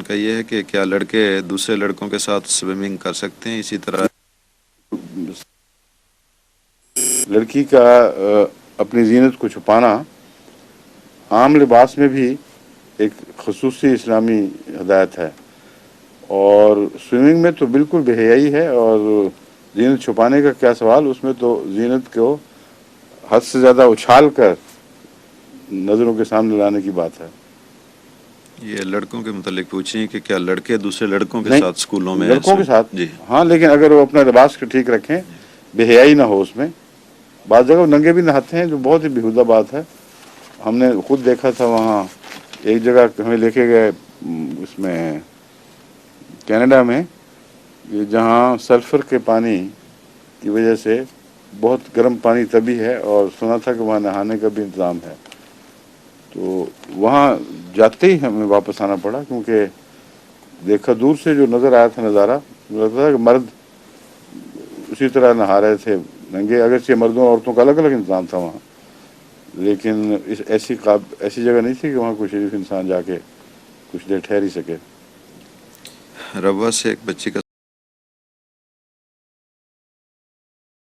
کا یہ ہے کہ کیا لڑکے دوسرے لڑکوں کے ساتھ سوئمنگ کر سکتے ہیں اسی طرح؟ لڑکی کا اپنی زینت کو چھپانا عام لباس میں بھی ایک خصوصی اسلامی ہدایت ہے، اور سوئمنگ میں تو بالکل بے حیائی ہے، اور زینت چھپانے کا کیا سوال، اس میں تو زینت کو حد سے زیادہ اچھال کر نظروں کے سامنے لانے کی بات ہے۔ یہ لڑکوں کے متعلق پوچھیں کہ کیا لڑکے دوسرے لڑکوں کے نہیں، ساتھ اسکولوں میں لڑکوں کے ساتھ جی ہاں، لیکن اگر وہ اپنا لباس کو ٹھیک رکھیں، بے حیائی نہ ہو اس میں۔ بعض جگہ ننگے بھی نہاتے ہیں، جو بہت ہی بیہودہ بات ہے۔ ہم نے خود دیکھا تھا وہاں ایک جگہ ہمیں لے کے گئے، اس میں کینیڈا میں، جہاں سلفر کے پانی کی وجہ سے بہت گرم پانی تبھی ہے، اور سنا تھا کہ وہاں نہانے کا بھی انتظام ہے۔ تو وہاں جاتے ہی ہمیں واپس آنا پڑا، کیونکہ دیکھا دور سے جو نظر آیا تھا نظارہ، لگتا تھا کہ مرد اسی طرح نہا رہے تھے ننگے، اگرچہ مردوں اور عورتوں کا الگ الگ انتظام تھا وہاں، لیکن ایسی جگہ نہیں تھی کہ وہاں کوئی شریف انسان جا کے کچھ دیر ٹھہر ہی سکے۔ روا سے ایک بچی کا